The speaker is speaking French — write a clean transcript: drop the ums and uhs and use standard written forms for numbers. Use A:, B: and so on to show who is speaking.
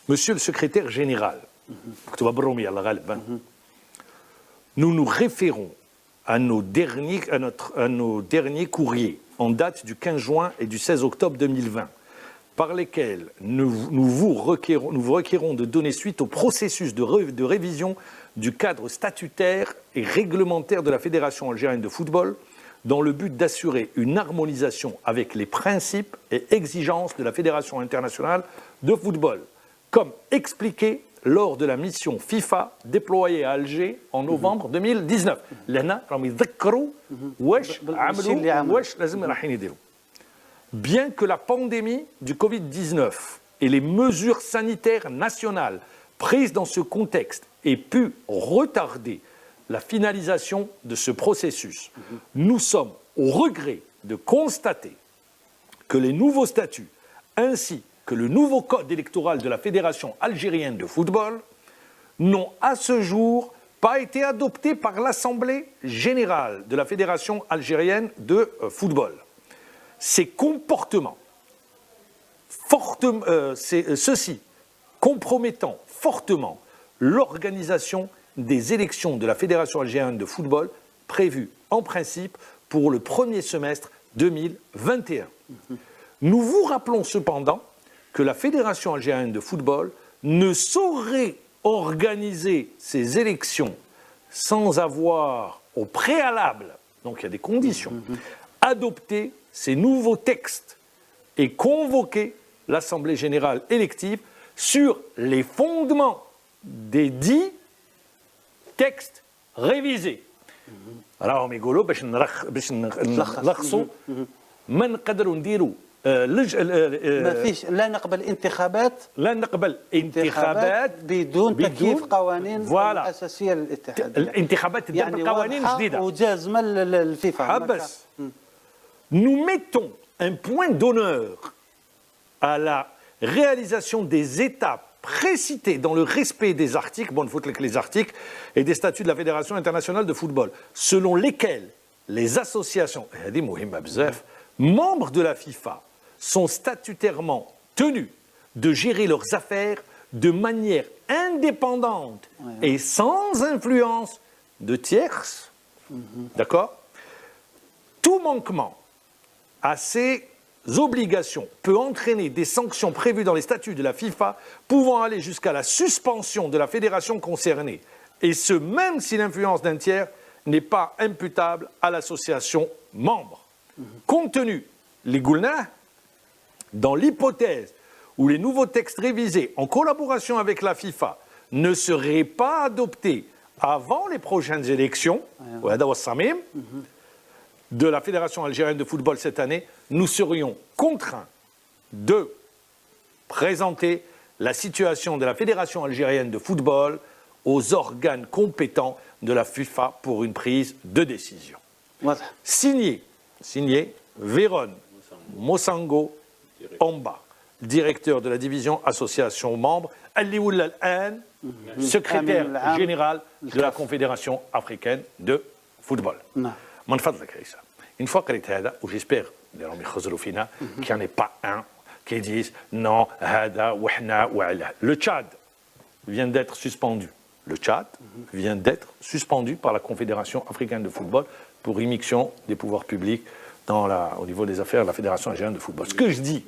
A: Monsieur le secrétaire général, nous nous référons à nos derniers courriers en date du 15 juin et du 16 octobre 2020, par lesquels nous vous requérons de donner suite au processus de révision du cadre statutaire et réglementaire de la Fédération algérienne de football, dans le but d'assurer une harmonisation avec les principes et exigences de la Fédération internationale de football, comme expliqué lors de la mission FIFA déployée à Alger en novembre 2019. Bien que la pandémie du Covid-19 et les mesures sanitaires nationales prises dans ce contexte aient pu retarder la finalisation de ce processus, nous sommes au regret de constater que les nouveaux statuts ainsi que le nouveau code électoral de la Fédération algérienne de football n'ont à ce jour pas été adoptés par l'Assemblée générale de la Fédération algérienne de football. Ces comportements, ceci compromettant fortement l'organisation des élections de la Fédération algérienne de football prévues en principe pour le premier semestre 2021. Nous vous rappelons cependant que la Fédération algérienne de football ne saurait organiser ces élections sans avoir au préalable, donc il y a des conditions, adopté ces nouveaux textes et convoqué l'Assemblée générale élective sur les fondements des dits textes révisés. Alors, ميقولوا باش نلخصوا ما نقدروا نديروا
B: ما فيش لا نقبل انتخابات بدون تكييف قوانين الأساسية للاتحاد.
A: الانتخابات تدير بقوانين جديدة
B: وجازمة للفيفا.
A: حبس. Nous mettons un point d'honneur à la réalisation des étapes précitées dans le respect des articles, bon, il faut que les articles et des statuts de la Fédération internationale de football, selon lesquels les associations membres de la FIFA sont statutairement tenus de gérer leurs affaires de manière indépendante et sans influence de tierces. D'accord ? Tout manquement à ces obligations peut entraîner des sanctions prévues dans les statuts de la FIFA pouvant aller jusqu'à la suspension de la fédération concernée, et ce même si l'influence d'un tiers n'est pas imputable à l'association membre. Compte tenu, les goulna, dans l'hypothèse où les nouveaux textes révisés en collaboration avec la FIFA ne seraient pas adoptés avant les prochaines élections, de la Fédération algérienne de football cette année, nous serions contraints de présenter la situation de la Fédération algérienne de football aux organes compétents de la FIFA pour une prise de décision.
B: Voilà.
A: Signé Véron Mossango Omba, directeur de la division association membre, Ali Oula Al-An, secrétaire général de la Confédération africaine de football. من فضلك عيسى une fois قريت هذا وجيسبيغ اللي راهم يخزروا فينا qu'il n'y en ait pas un qui dise non هذا وحنا وعلاه. Le Tchad vient d'être suspendu. Le Tchad vient d'être suspendu par la Confédération africaine de football pour immixtion des pouvoirs publics au niveau des affaires de la Fédération algérienne de football. Ce que je dis